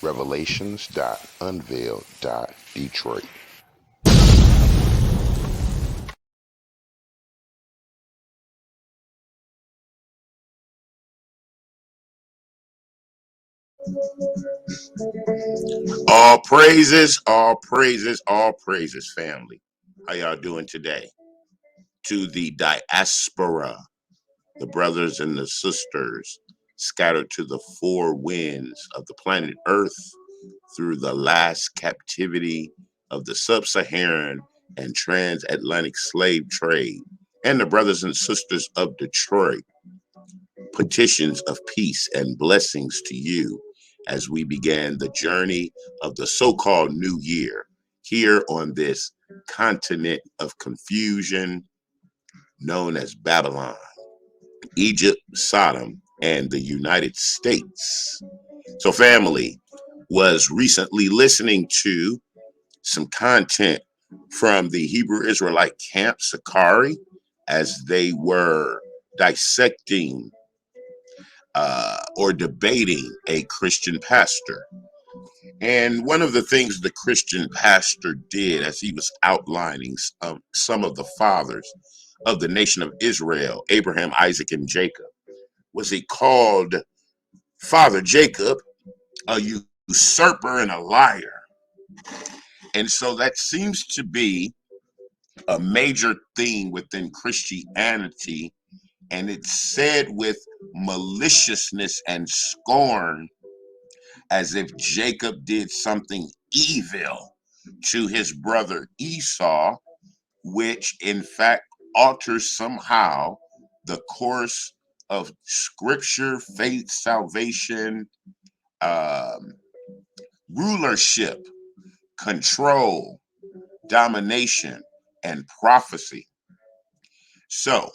Revelations.Unveiled.Detroit. All praises, family. How y'all doing today? To the diaspora, the brothers and the sisters scattered to the four winds of the planet Earth through the last captivity of the sub-Saharan and transatlantic slave trade, and the brothers and sisters of Detroit, petitions of peace and blessings to you as we began the journey of the so-called new year here on this continent of confusion known as Babylon, Egypt, Sodom, and the United States. So family was recently listening to some content from the Hebrew Israelite camp, Sakari, as they were dissecting or debating a Christian pastor. And one of the things the Christian pastor did as he was outlining some of the fathers of the nation of Israel, Abraham, Isaac, and Jacob, was he called Father Jacob a usurper and a liar. And so that seems to be a major theme within Christianity, and it's said with maliciousness and scorn, as if Jacob did something evil to his brother Esau, which in fact alters somehow the course of scripture, faith, salvation, um, rulership, control, domination, and prophecy. So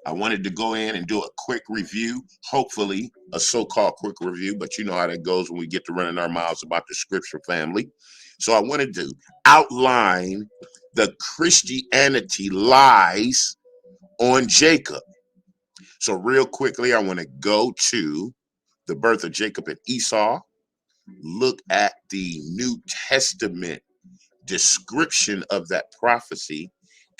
I wanted to go in and do a quick review, hopefully a so-called quick review, but you know how that goes when we get to running our mouths about the scripture, family. So I wanted to outline the Christianity lies on Jacob. So real quickly, I want to go to the birth of Jacob and Esau, look at the New Testament description of that prophecy,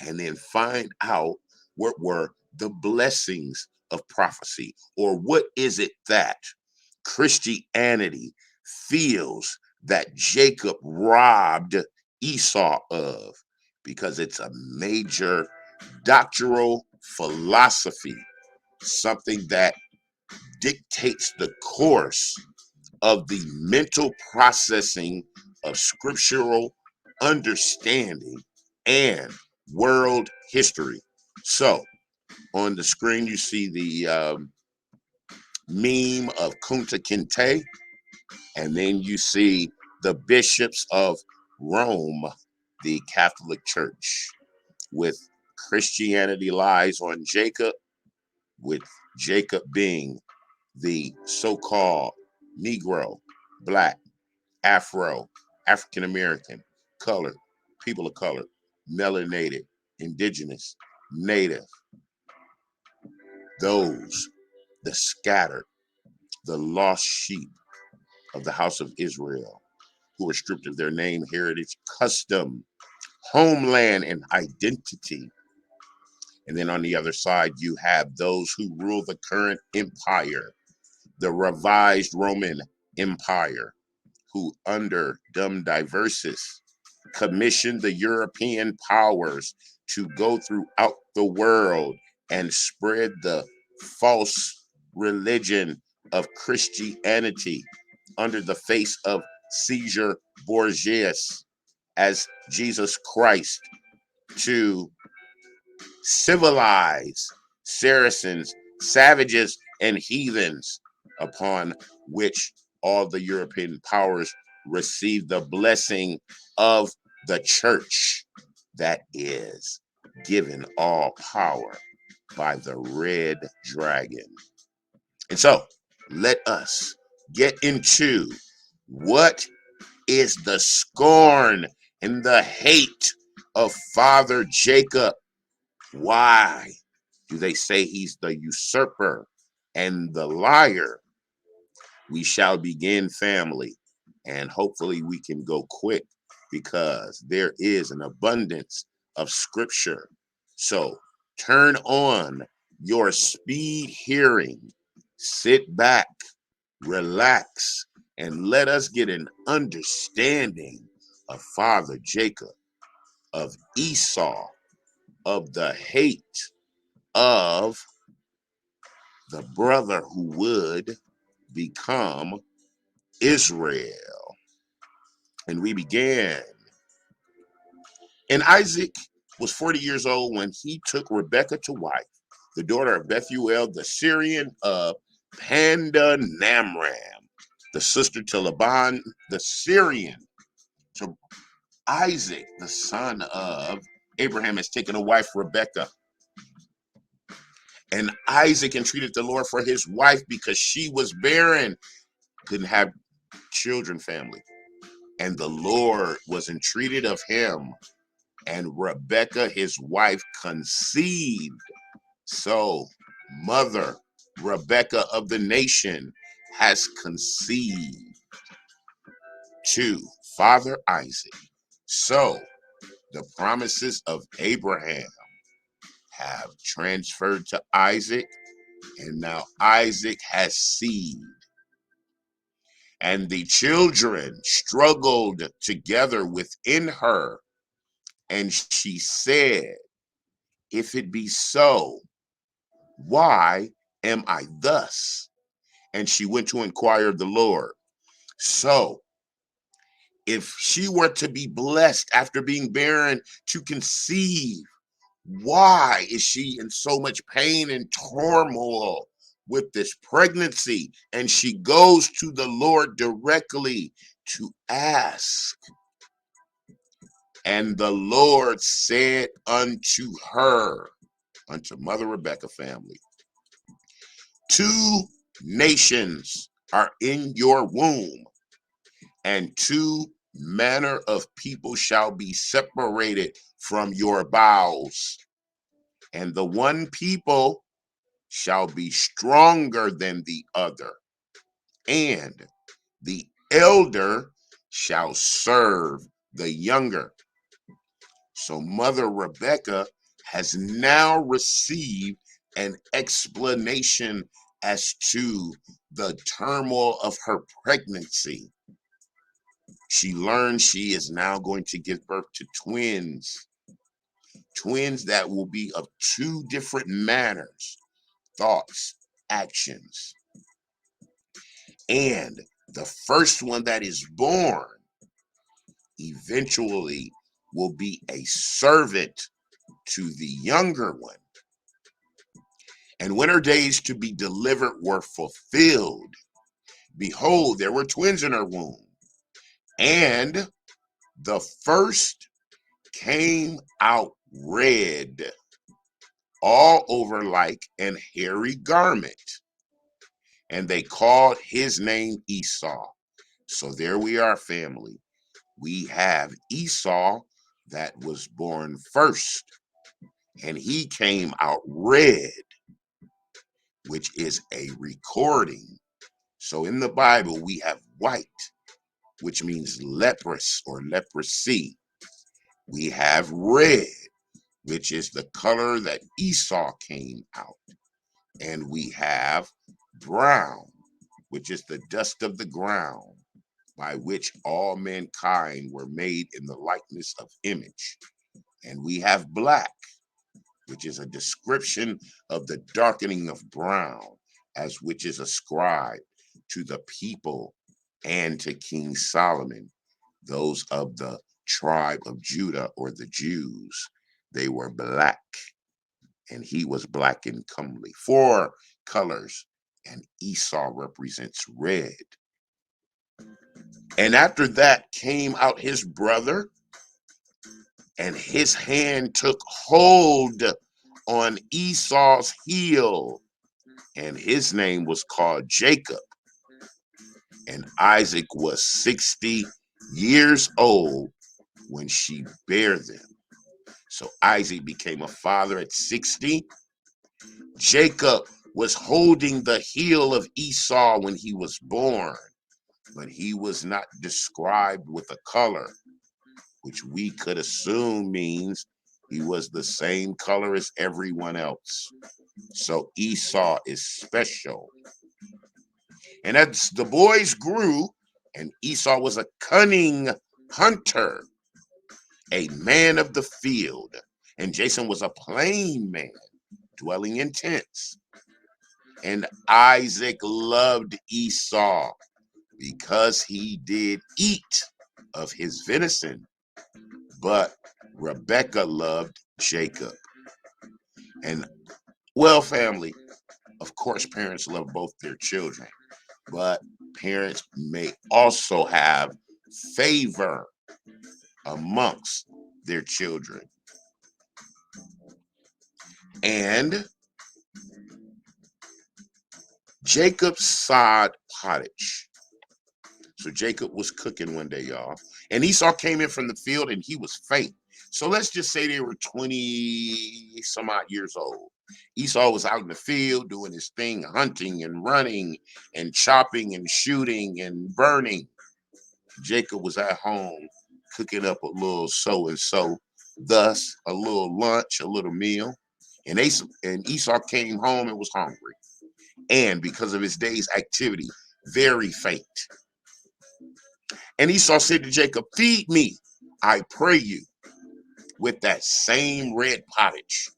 and then find out what were the blessings of prophecy, or what is it that Christianity feels that Jacob robbed Esau of, because it's a major doctrinal philosophy, something that dictates the course of the mental processing of scriptural understanding and world history. So on the screen, you see the meme of Kunta Kinte, and then you see the bishops of Rome, the Catholic Church, with Christianity lies on Jacob, with Jacob being the so-called Negro, Black, Afro, African American, colored, people of color, melanated, indigenous, native, those, the scattered, the lost sheep of the house of Israel, who are stripped of their name, heritage, custom, homeland, and identity. And then on the other side, you have those who rule the current empire, the revised Roman Empire, who under Dum Diversis commissioned the European powers to go throughout the world and spread the false religion of Christianity under the face of Caesar Borgias as Jesus Christ, to civilize Saracens, savages, and heathens, upon which all the European powers received the blessing of the church that is given all power by the red dragon. And so let us get into what is the scorn and the hate of Father Jacob. Why do they say he's the usurper and the liar? We shall begin, family, And hopefully we can go quick because there is an abundance of scripture. So turn on your speed hearing, sit back, relax, and let us get an understanding of Father Jacob, of Esau, of the hate of the brother who would become Israel. And we began. And Isaac was 40 years old when he took Rebekah to wife, the daughter of Bethuel, the Syrian of Pandanamram, the sister to Laban, the Syrian. So Isaac, the son of Abraham, has taken a wife, Rebekah. And Isaac entreated the Lord for his wife because she was barren, couldn't have children, family. And the Lord was entreated of him, and Rebekah, his wife, conceived. So, mother Rebekah of the nation has conceived to Father Isaac. So, the promises of Abraham have transferred to Isaac, and now Isaac has seed. And the children struggled together within her, and she said, if it be so, why am I thus? And she went to inquire of the Lord. So, if she were to be blessed after being barren to conceive, why is she in so much pain and turmoil with this pregnancy? And she goes to the Lord directly to ask. And the Lord said unto her, unto Mother Rebekah family, 2 nations are in your womb, and 2 manner of people shall be separated from your bowels. And the one people shall be stronger than the other, and the elder shall serve the younger. So Mother Rebekah has now received an explanation as to the turmoil of her pregnancy. She learns she is now going to give birth to twins that will be of 2 different manners, thoughts, actions. And the first one that is born eventually will be a servant to the younger one. And when her days to be delivered were fulfilled, behold, there were twins in her womb. And the first came out red, all over like an hairy garment. And they called his name Esau. So there we are, family. We have Esau that was born first, and he came out red, which is a recording. So in the Bible, we have white, which means leprous or leprosy. We have red, which is the color that Esau came out. And we have brown, which is the dust of the ground, by which all mankind were made in the likeness of image. And we have black, which is a description of the darkening of brown, as which is ascribed to the people and to King Solomon, those of the tribe of Judah or the Jews. They were black, and he was black and comely. 4 colors, and Esau represents red. And after that came out his brother, and his hand took hold on Esau's heel, and his name was called Jacob. And Isaac was 60 years old when she bare them. So Isaac became a father at 60. Jacob was holding the heel of Esau when he was born. but he was not described with a color, which we could assume means he was the same color as everyone else. So Esau is special. And as the boys grew, and Esau was a cunning hunter, a man of the field, and Jason was a plain man, dwelling in tents. And Isaac loved Esau because he did eat of his venison, but Rebekah loved Jacob. And well, family, of course, parents love both their children, but parents may also have favor amongst their children. And Jacob sod pottage. So Jacob was cooking one day, y'all, and Esau came in from the field and he was faint. So let's just say they were 20 some odd years old. Esau was out in the field doing his thing, hunting and running and chopping and shooting and burning. Jacob was at home cooking up a little so and so, thus a little lunch, a little meal. And Esau came home and was hungry. And because of his day's activity, very faint. And Esau said to Jacob, feed me, I pray you, with that same red pottage,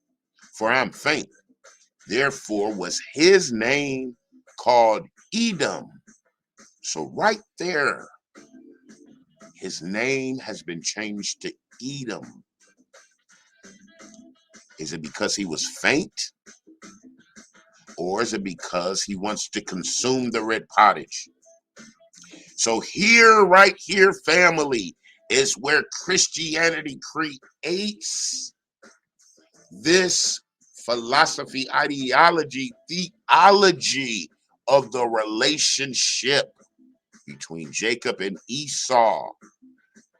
for I'm faint. Therefore was his name called Edom. So right there, his name has been changed to Edom. Is it because he was faint? Or is it because he wants to consume the red pottage? So here, right here, family, is where Christianity creates this philosophy, ideology, theology of the relationship between Jacob and Esau,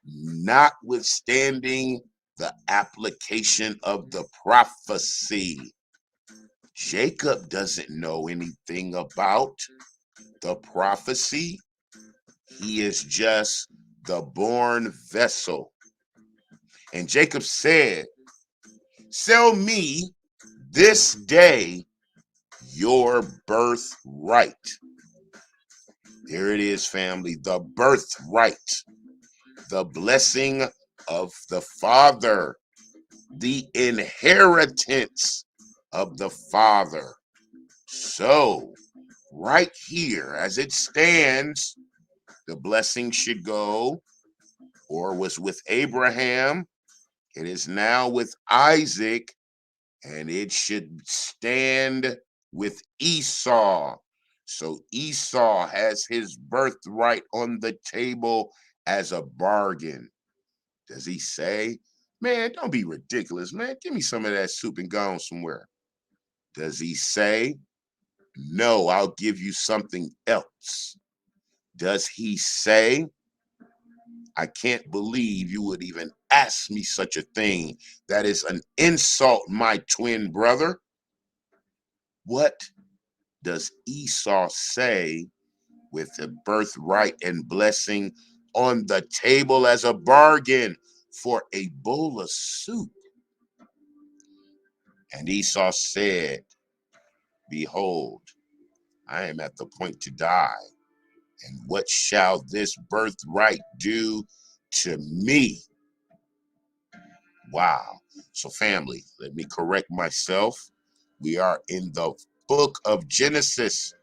notwithstanding the application of the prophecy. Jacob doesn't know anything about the prophecy. He is just the born vessel. And Jacob said, sell me this day your birthright. There it is, family, the birthright, the blessing of the Father, the inheritance of the Father. So, right here, as it stands, the blessing should go, or was with Abraham. It is now with Isaac, and it should stand with Esau. So Esau has his birthright on the table as a bargain. Does he say, man, don't be ridiculous, man. Give me some of that soup and go on somewhere? Does he say, no, I'll give you something else? Does he say, I can't believe you would even ask me such a thing? That is an insult, my twin brother. What does Esau say with the birthright and blessing on the table as a bargain for a bowl of soup? And Esau said, behold, I am at the point to die. And what shall this birthright do to me? Wow. So family, let me correct myself. We are in the book of Genesis,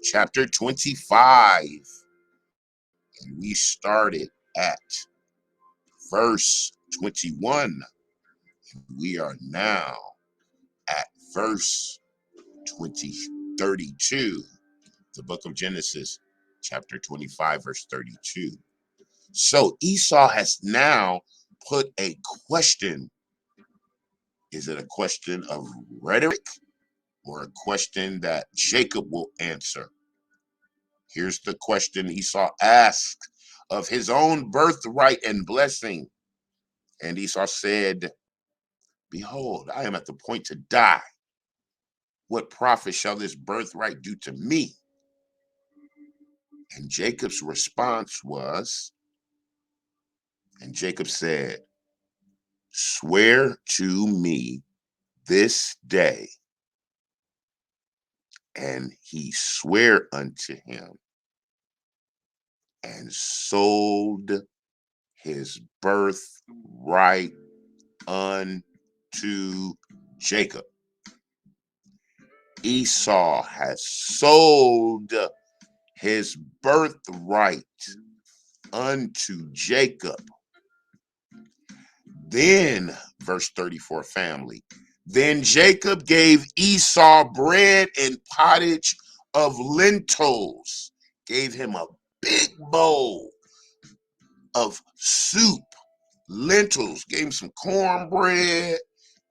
chapter 25. And we started at verse 21. We are now at verse 32. The book of Genesis, chapter 25, verse 32. So Esau has now put a question. Is it a question of rhetoric or a question that Jacob will answer? Here's the question Esau asked of his own birthright and blessing. And Esau said, behold, I am at the point to die. What profit shall this birthright do to me? And Jacob's response was, and Jacob said, swear to me this day. And he sware unto him and sold his birthright unto Jacob. Esau has sold his birthright unto Jacob. Then, verse 34, family, then Jacob gave Esau bread and pottage of lentils, gave him a big bowl of soup, lentils, gave him some cornbread,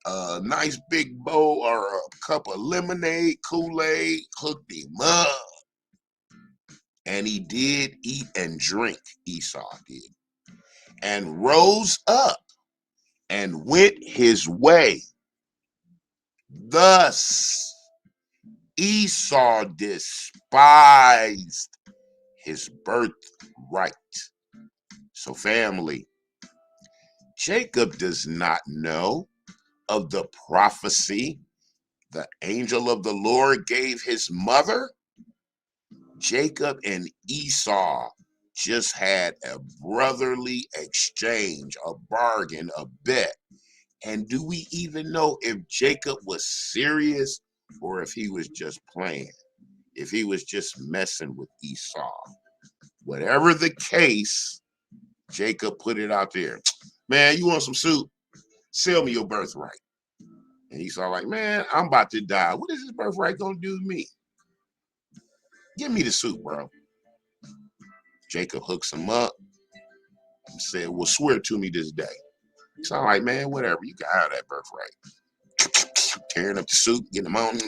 a nice big bowl or a cup of lemonade, Kool-Aid, hooked him up. And he did eat and drink, Esau did, and rose up and went his way. Thus Esau despised his birthright. So family, Jacob does not know of the prophecy the angel of the Lord gave his mother. Jacob and Esau just had a brotherly exchange, a bargain, a bet. And do we even know if Jacob was serious or if he was just playing, if he was just messing with Esau? Whatever the case, Jacob put it out there. Man, you want some soup? Sell me your birthright. And Esau like, man, I'm about to die. What is this birthright going to do to me? Give me the soup, bro. Jacob hooks him up and said, well, swear to me this day. So I'm like, man, whatever. You can have that birthright. Tearing up the soup, getting him on.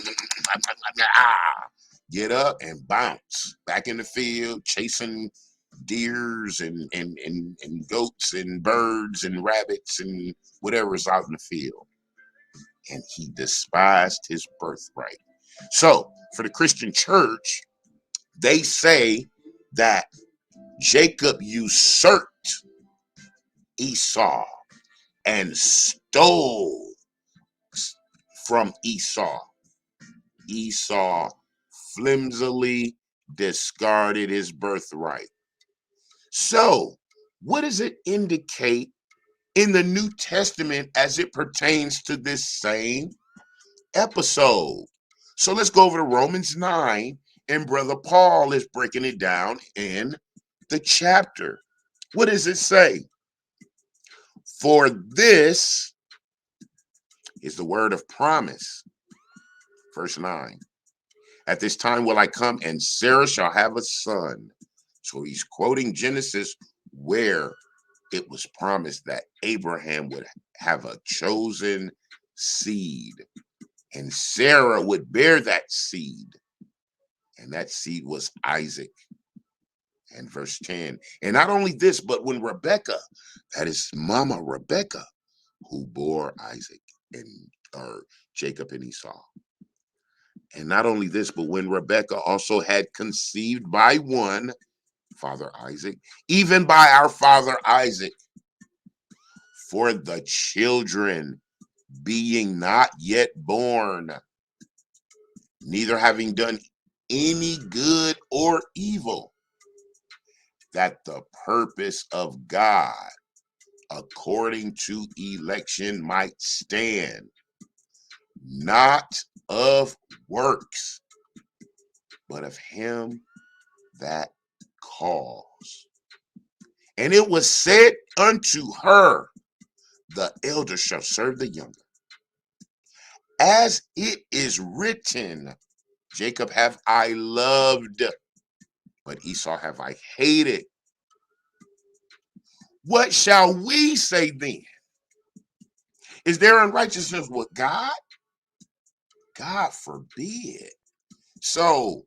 Get up and bounce. Back in the field, chasing deers and goats and birds and rabbits and whatever is out in the field. And he despised his birthright. So for the Christian church, they say that Jacob usurped Esau and stole from Esau. Esau flimsily discarded his birthright. So, what does it indicate in the New Testament as it pertains to this same episode? So let's go over to Romans 9, and Brother Paul is breaking it down in the chapter. What does it say? For this is the word of promise. Verse 9. At this time will I come, and Sarah shall have a son. So he's quoting Genesis, where it was promised that Abraham would have a chosen seed, and Sarah would bear that seed. And that seed was Isaac. And verse 10. And not only this, but when Rebekah, that is Mama Rebekah, who bore Isaac and or Jacob and Esau. And not only this, but when Rebekah also had conceived by one, Father Isaac, even by our father Isaac, for the children being not yet born, neither having done any good or evil, that the purpose of God according to election might stand, not of works, but of him that calls. And it was said unto her, the elder shall serve the younger. As it is written, Jacob have I loved, but Esau have I hated. What shall we say then? Is there unrighteousness with God? God forbid. So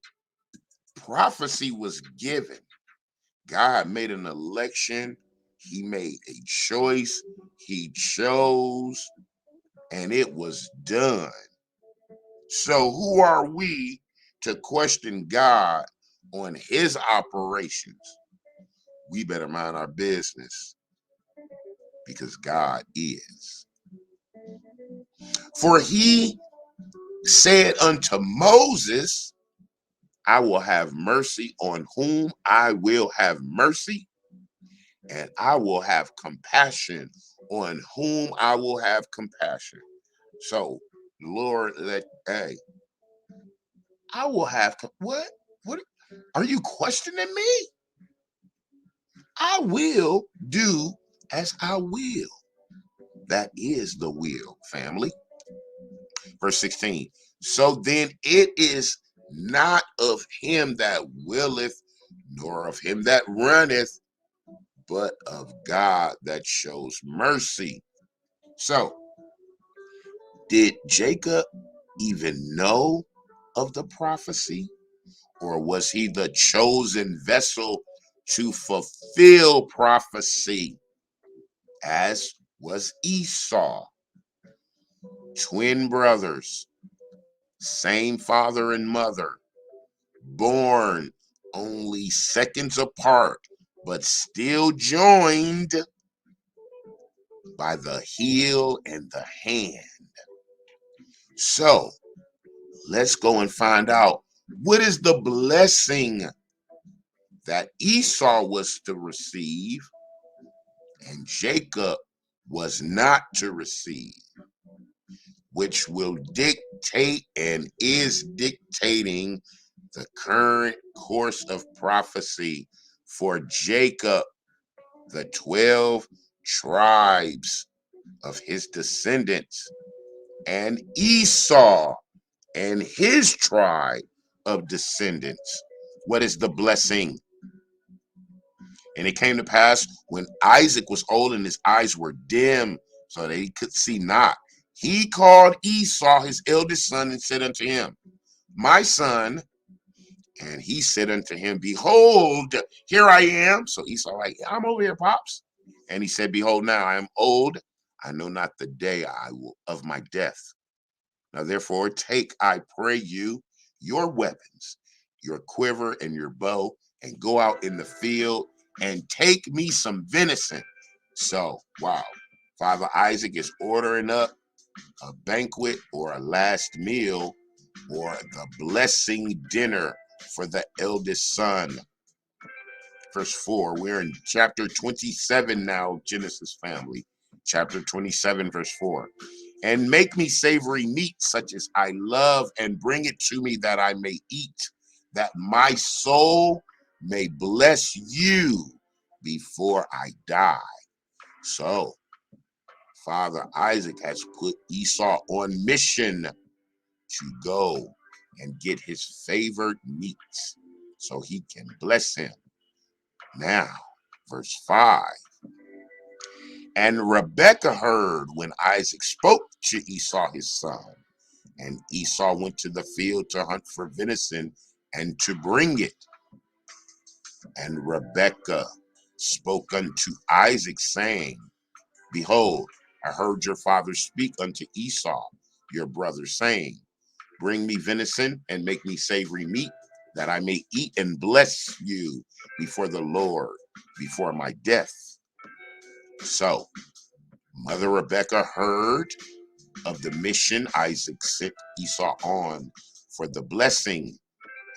prophecy was given. God made an election. He made a choice. He chose, and it was done. So who are we to question God on his operations, we better mind our business because God is. For he said unto Moses, I will have mercy on whom I will have mercy, and I will have compassion on whom I will have compassion. So, Lord, hey, I will have, what? What? Are you questioning me? I will do as I will. That is the will, family. Verse 16. So then it is not of him that willeth, nor of him that runneth, but of God that shows mercy. So, did Jacob even know of the prophecy? Or was he the chosen vessel to fulfill prophecy? As was Esau. Twin brothers, same father and mother, born only seconds apart, but still joined by the heel and the hand. So let's go and find out what is the blessing that Esau was to receive and Jacob was not to receive, which will dictate and is dictating the current course of prophecy for Jacob, the 12 tribes of his descendants, and Esau and his tribe of descendants. What is the blessing? And it came to pass when Isaac was old and his eyes were dim, so that he could see not, he called Esau his eldest son and said unto him, my son. And he said unto him, behold, here I am. So Esau like, I'm over here, pops. And he said, behold, now I am old. I know not the day I will of my death. Now therefore take, I pray you, your weapons, your quiver and your bow, and go out in the field and take me some venison. So, wow, Father Isaac is ordering up a banquet or a last meal or the blessing dinner for the eldest son. Verse 4, we're in chapter 27 now, Genesis family. Chapter 27, verse 4. And make me savory meat such as I love, and bring it to me that I may eat, that my soul may bless you before I die. So, Father Isaac has put Esau on mission to go and get his favored meats so he can bless him. Now, verse 5. And Rebekah heard when Isaac spoke to Esau his son. And Esau went to the field to hunt for venison and to bring it. And Rebekah spoke unto Isaac, saying, behold, I heard your father speak unto Esau, your brother, saying, bring me venison and make me savory meat, that I may eat and bless you before the Lord, before my death. So, Mother Rebekah heard of the mission Isaac sent Esau on for the blessing,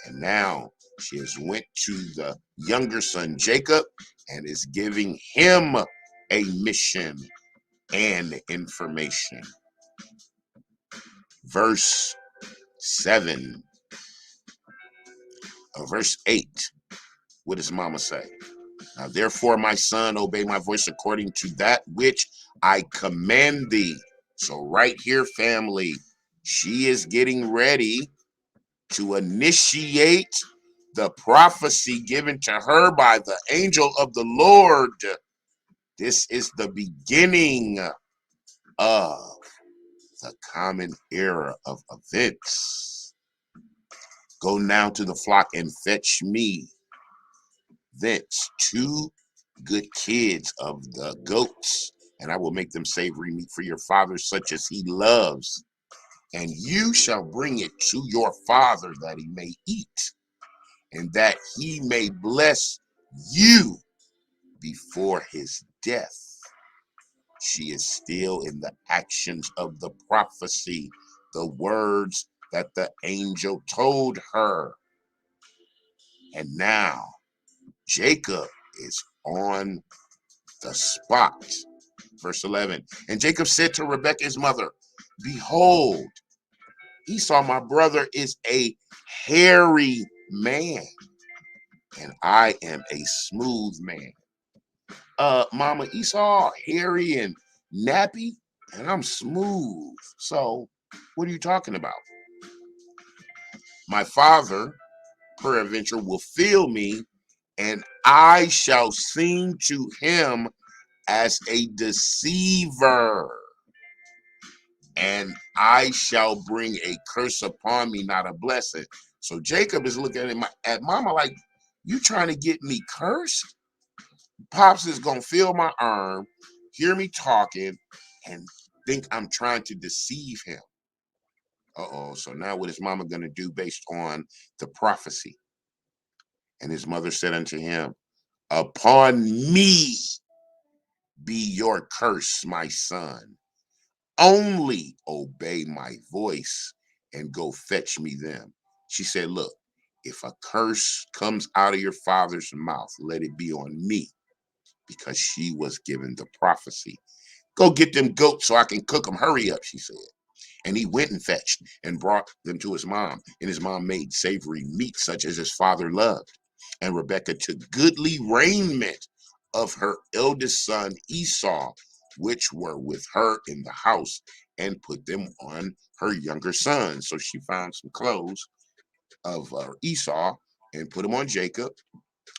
and now she has went to the younger son Jacob and is giving him a mission and information. Verse 7, verse 8. What does mama say? Now, therefore, my son, obey my voice according to that which I command thee. So right here, family, she is getting ready to initiate the prophecy given to her by the angel of the Lord. This is the beginning of the common era of events. Go now to the flock and fetch me thence 2 good kids of the goats, and I will make them savory meat for your father, such as he loves. And you shall bring it to your father that he may eat. and that he may bless you before his death. She is still in the actions of the prophecy, the words that the angel told her. And now Jacob is on the spot. Verse 11, and Jacob said to Rebekah his mother, behold, Esau my brother is a hairy man, and I am a smooth man. Mama, Esau hairy and nappy, and I'm smooth. So what are you talking about? My father peradventure will feel me, and I shall seem to him as a deceiver, and I shall bring a curse upon me, not a blessing. So Jacob is looking at mama like, you trying to get me cursed? Pops is gonna feel my arm, hear me talking, and think I'm trying to deceive him. Uh-oh. So now what is mama gonna do based on the prophecy? And his mother said unto him, upon me be your curse, my son. Only obey my voice and go fetch me them. She said, look, if a curse comes out of your father's mouth, let it be on me, because she was given the prophecy. Go get them goats so I can cook them. Hurry up, she said. And he went and fetched and brought them to his mom. And his mom made savory meat such as his father loved. And Rebekah took goodly raiment of her eldest son Esau, which were with her in the house, and put them on her younger son. So she found some clothes of Esau and put them on Jacob.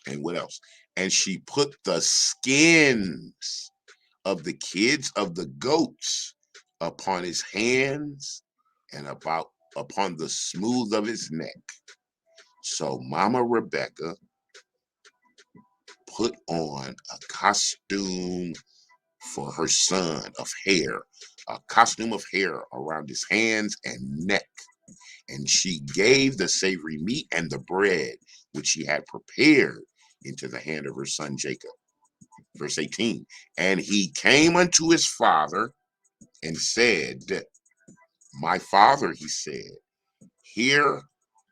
And what else? And she put the skins of the kids of the goats upon his hands and upon the smooth of his neck. So Mama Rebecca put on a costume for her son of hair, a costume of hair around his hands and neck. And she gave the savory meat and the bread which she had prepared into the hand of her son Jacob. Verse 18, and he came unto his father and said, my father, he said, here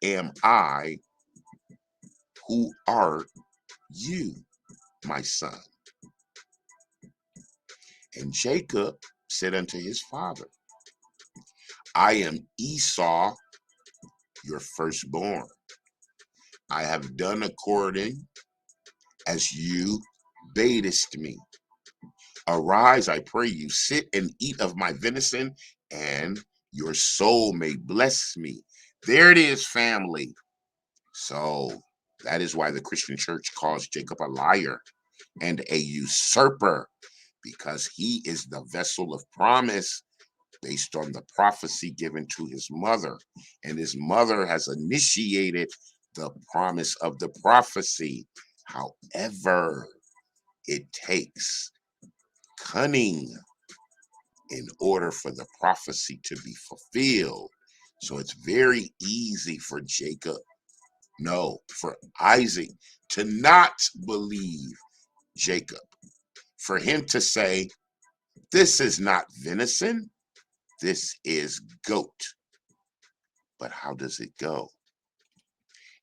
am I, who art you, my son? And Jacob said unto his father, I am Esau, your firstborn. I have done according as you badest me. Arise, I pray you, sit and eat of my venison, and your soul may bless me. There it is, family. So that is why the Christian church calls Jacob a liar and a usurper, because he is the vessel of promise based on the prophecy given to his mother. And his mother has initiated the promise of the prophecy. However, it takes cunning in order for the prophecy to be fulfilled. So it's very easy for for Isaac to not believe Jacob, for him to say, this is not venison, this is goat. But how does it go?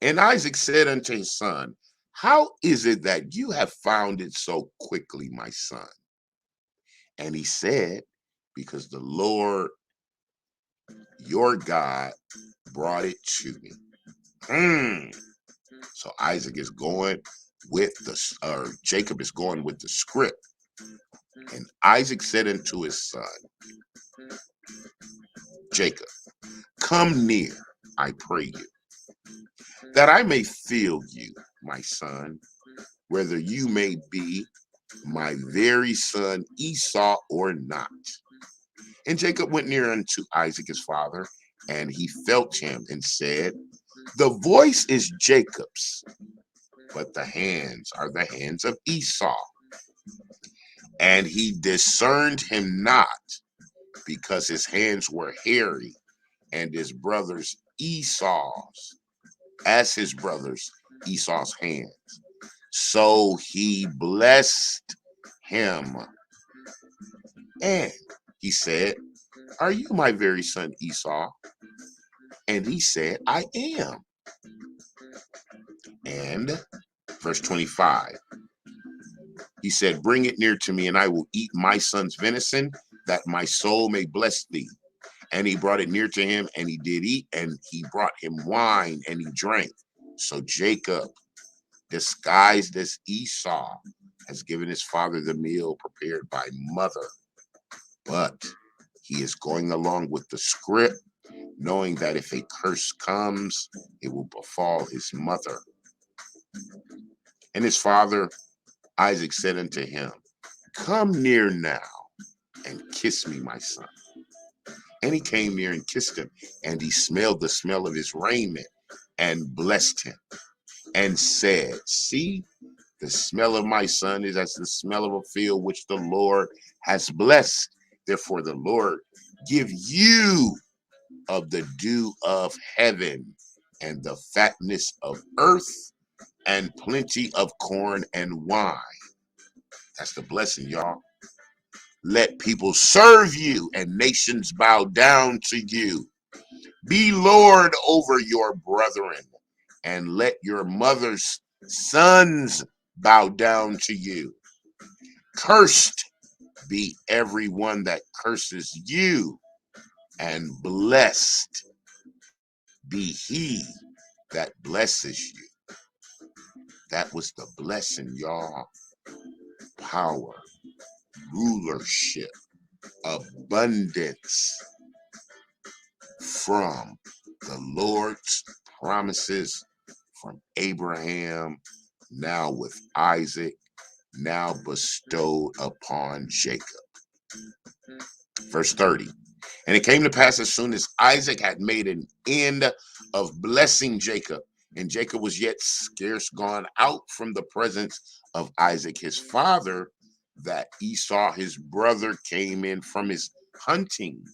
And Isaac said unto his son, how is it that you have found it so quickly, my son? And he said, because the Lord your God brought it to me. So Isaac is going with Jacob is going with the script. And Isaac said unto his son, Jacob, come near, I pray you, that I may feel you, my son, whether you may be my very son Esau or not. And Jacob went near unto Isaac his father, and he felt him and said, the voice is Jacob's, but the hands are the hands of Esau. And he discerned him not, because his hands were hairy, and his brothers Esau's, as his brothers, Esau's hands. So he blessed him. And he said, "Are you my very son Esau?" And he said, "I am." And verse 25, he said, "Bring it near to me, and I will eat my son's venison, that my soul may bless thee." And he brought it near to him, and he did eat, and he brought him wine, and he drank. So Jacob, disguised as Esau, has given his father the meal prepared by mother. But he is going along with the script, knowing that if a curse comes, it will befall his mother. And his father Isaac said unto him, "Come near now and kiss me, my son." And he came near and kissed him, and he smelled the smell of his raiment and blessed him and said, "See, the smell of my son is as the smell of a field which the Lord has blessed. Therefore the Lord give you of the dew of heaven and the fatness of earth and plenty of corn and wine." That's the blessing, y'all. "Let people serve you and nations bow down to you. Be Lord over your brethren, and let your mother's sons bow down to you. Cursed be everyone that curses you, and blessed be he that blesses you." That was the blessing, y'all. Power, rulership, abundance from the Lord's promises from Abraham, now with Isaac, now bestowed upon Jacob. Verse 30. And it came to pass, as soon as Isaac had made an end of blessing Jacob, and Jacob was yet scarce gone out from the presence of Isaac his father, that Esau his brother came in from his hunting.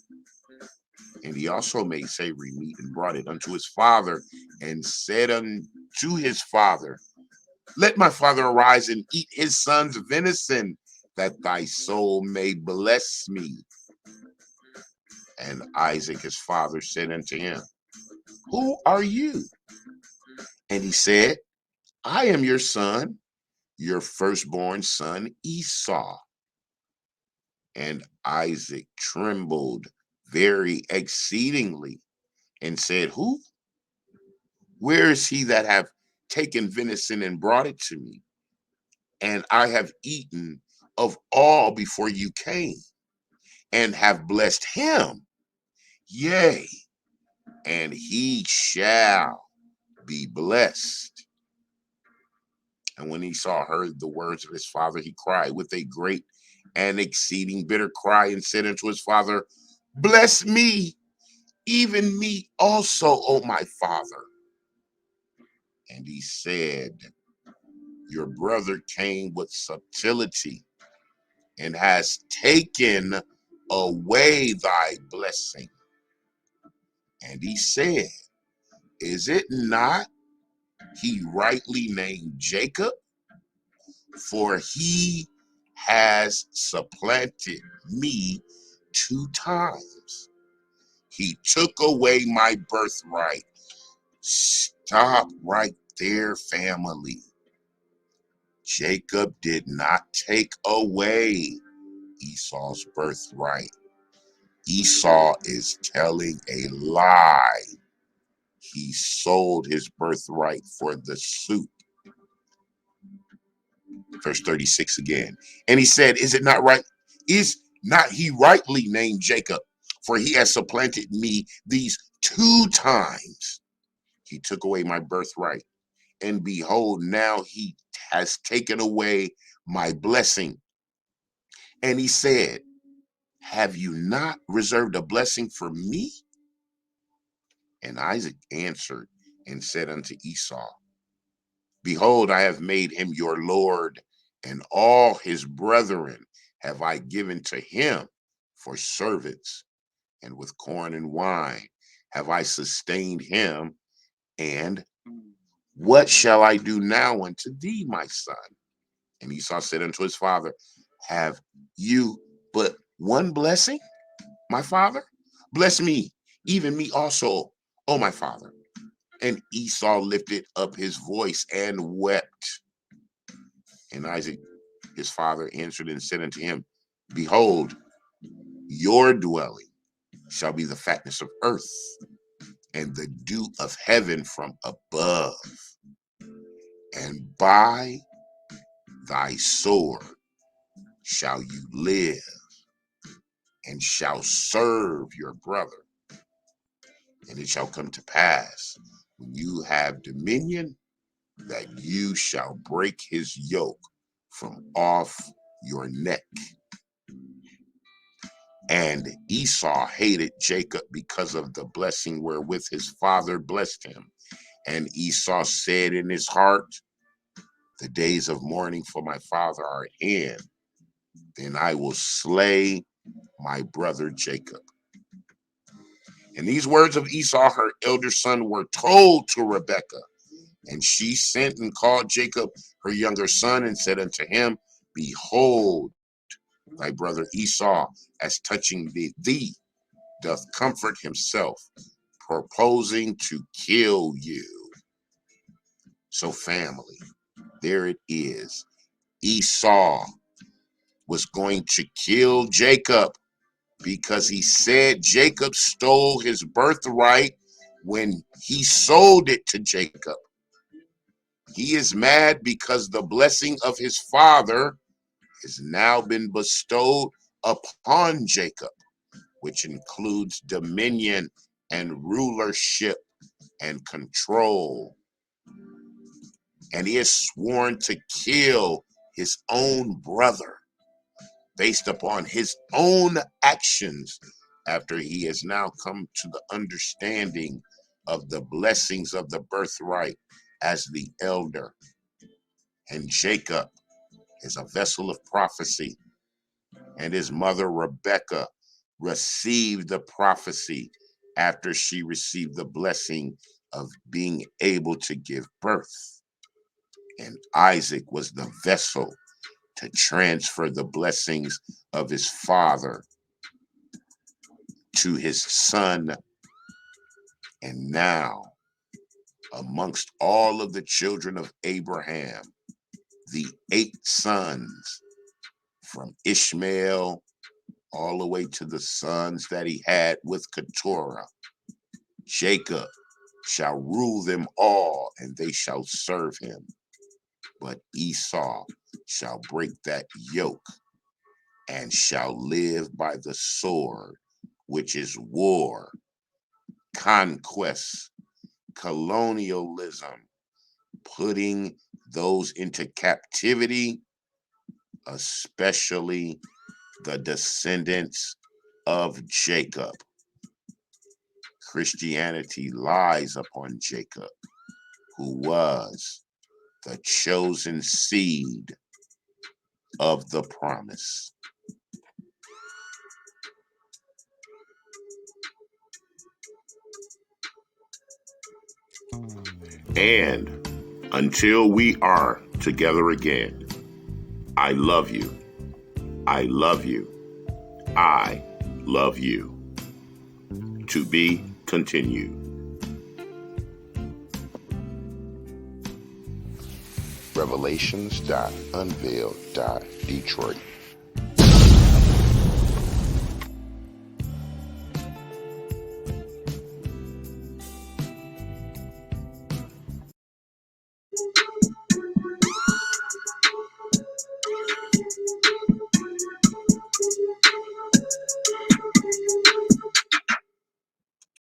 And he also made savory meat and brought it unto his father, and said unto his father, "Let my father arise and eat his son's venison, that thy soul may bless me." And Isaac his father said unto him, "Who are you?" And he said, "I am your son, your firstborn son Esau." And Isaac trembled very exceedingly and said, "Who? Where is he that have taken venison and brought it to me? And I have eaten of all before you came, and have blessed him. Yea, and he shall be blessed." And when Esau heard the words of his father, he cried with a great and exceeding bitter cry, and said unto his father, "Bless me, even me also, O my father." And he said, "Your brother came with subtlety, and has taken away thy blessing." And he said, "Is it not he rightly named Jacob? For he has supplanted me 2 times. He took away my birthright." Stop right there, family. Jacob did not take away Esau's birthright. Esau is telling a lie. He sold his birthright for the suit. Verse 36 again. And he said, "Is it not right? Is not he rightly named Jacob? For he has supplanted me these 2 times. He took away my birthright. And behold, now he has taken away my blessing." And he said, "Have you not reserved a blessing for me?" And Isaac answered and said unto Esau, "Behold, I have made him your Lord, and all his brethren have I given to him for servants, and with corn and wine have I sustained him, and What shall I do now unto thee, my son? And Esau said unto his father, have you but one blessing, my father? Bless me, even me also, O my father. And Esau lifted up his voice and wept. And Isaac, his father, answered and said unto him, behold, your dwelling shall be the fatness of earth, and the dew of heaven from above. And by thy sword shall you live, and shall serve your brother. And it shall come to pass, when you have dominion, that you shall break his yoke from off your neck. And Esau hated Jacob because of the blessing wherewith his father blessed him. And Esau said in his heart, the days of mourning for my father are at hand. Then I will slay my brother Jacob. And these words of Esau, her elder son, were told to Rebekah. And she sent and called Jacob, her younger son, and said unto him, behold, thy brother Esau, as touching thee, doth comfort himself, proposing to kill you. So, family, there it is. Esau was going to kill Jacob because he said Jacob stole his birthright when he sold it to Jacob. He is mad because the blessing of his father has now been bestowed upon Jacob, which includes dominion and rulership and control. And he has sworn to kill his own brother based upon his own actions after he has now come to the understanding of the blessings of the birthright as the elder. And Jacob is a vessel of prophecy, and his mother Rebekah received the prophecy after she received the blessing of being able to give birth. And Isaac was the vessel to transfer the blessings of his father to his son. And now, amongst all of the children of Abraham, the 8 sons from Ishmael all the way to the sons that he had with Keturah, Jacob shall rule them all, and they shall serve him. But Esau shall break that yoke and shall live by the sword, which is war, conquest, colonialism, putting those into captivity, especially the descendants of Jacob. Christianity lies upon Jacob, who was the chosen seed of the promise. And until we are together again, I love you. I love you. I love you. To be continued. Revelations.Unveiled.Detroit.